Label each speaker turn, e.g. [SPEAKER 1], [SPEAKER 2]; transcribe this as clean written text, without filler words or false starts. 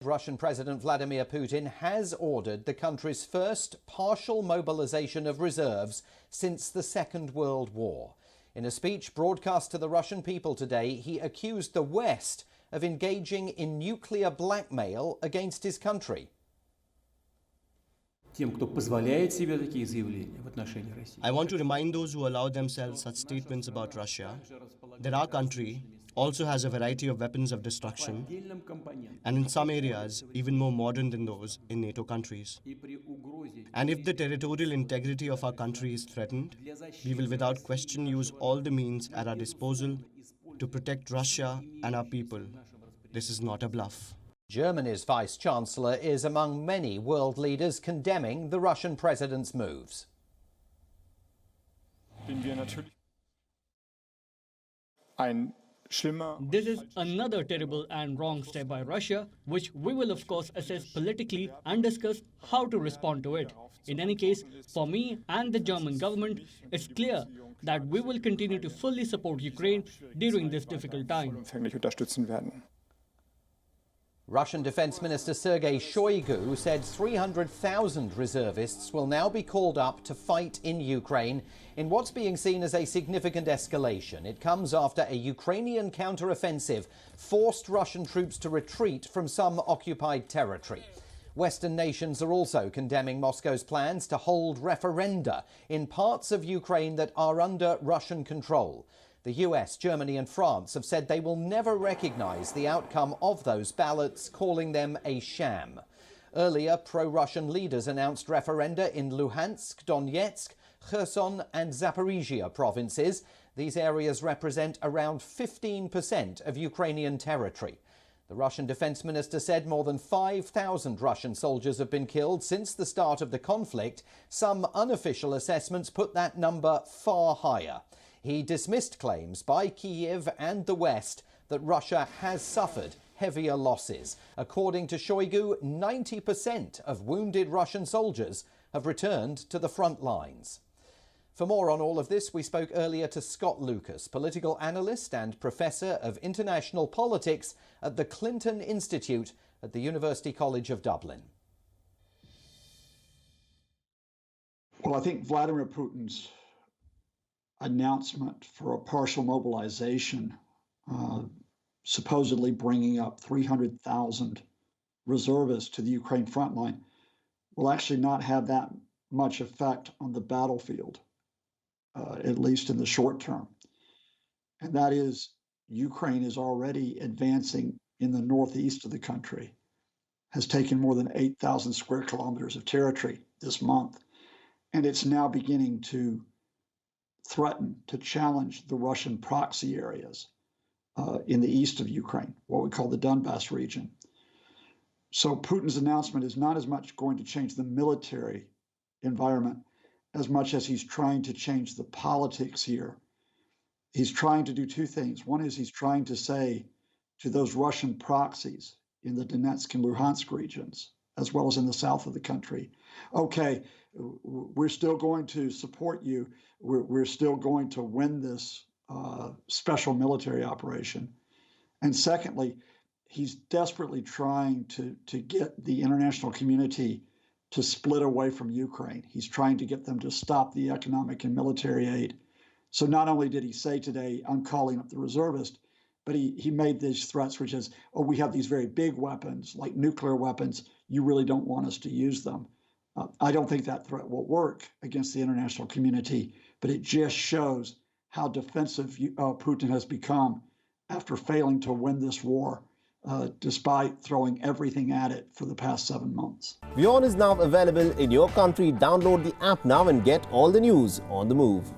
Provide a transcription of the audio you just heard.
[SPEAKER 1] Russian President Vladimir Putin has ordered the country's first partial mobilization of reserves since the Second World War. In a speech broadcast to the Russian people today, he accused the West of engaging in nuclear blackmail against his country.
[SPEAKER 2] I
[SPEAKER 3] want to remind those who allow themselves such statements about Russia that our country also has a variety of weapons of destruction, and in some areas even more modern than those in NATO countries. And if the territorial integrity of our country is threatened, we will without question use all the means at our disposal to protect Russia and our people. This is not a bluff.
[SPEAKER 1] Germany's Vice-Chancellor is among many world leaders condemning the Russian president's moves.
[SPEAKER 4] This is another terrible and wrong step by Russia, which we will of course assess politically and discuss how to respond to it. In any case, for me and the German government, it's clear that we will continue to fully support Ukraine during this difficult time.
[SPEAKER 1] Russian Defense Minister Sergei Shoigu said 300,000 reservists will now be called up to fight in Ukraine in what's being seen as a significant escalation. It comes after a Ukrainian counter-offensive forced Russian troops to retreat from some occupied territory. Western nations are also condemning Moscow's plans to hold referenda in parts of Ukraine that are under Russian control. The US, Germany and France have said they will never recognize the outcome of those ballots, calling them a sham. Earlier, pro-Russian leaders announced referenda in Luhansk, Donetsk, Kherson and Zaporizhia provinces. These areas represent around 15% of Ukrainian territory. The Russian defense minister said more than 5,000 Russian soldiers have been killed since the start of the conflict. Some unofficial assessments put that number far higher. He dismissed claims by Kyiv and the West that Russia has suffered heavier losses. According to Shoigu, 90% of wounded Russian soldiers have returned to the front lines. For more on all of this, we spoke earlier to Scott Lucas, political analyst and professor of international politics at the Clinton Institute at the University College of Dublin.
[SPEAKER 5] Well, I think Vladimir Putin's announcement for a partial mobilization, supposedly bringing up 300,000 reservists to the Ukraine front line, will actually not have that much effect on the battlefield, at least in the short term. And that is, Ukraine is already advancing in the northeast of the country, has taken more than 8,000 square kilometers of territory this month, and it's now beginning to threaten to challenge the Russian proxy areas in the east of Ukraine, what we call the Donbass region. So Putin's announcement is not as much going to change the military environment as much as he's trying to change the politics here. He's trying to do two things. One is he's trying to say to those Russian proxies in the Donetsk and Luhansk regions, as well as in the south of the country, okay, we're still going to support you. We're still going to win this special military operation. And secondly, he's desperately trying to get the international community to split away from Ukraine. He's trying to get them to stop the economic and military aid. So not only did he say today, I'm calling up the reservist, but he made these threats, which is, oh, we have these very big weapons, like nuclear weapons. You really don't want us to use them. I don't think that threat will work against the international community, but it just shows how defensive Putin has become after failing to win this war, despite throwing everything at it for the past 7 months.
[SPEAKER 6] WION is now available in your country. Download the app now and get all the news on the move.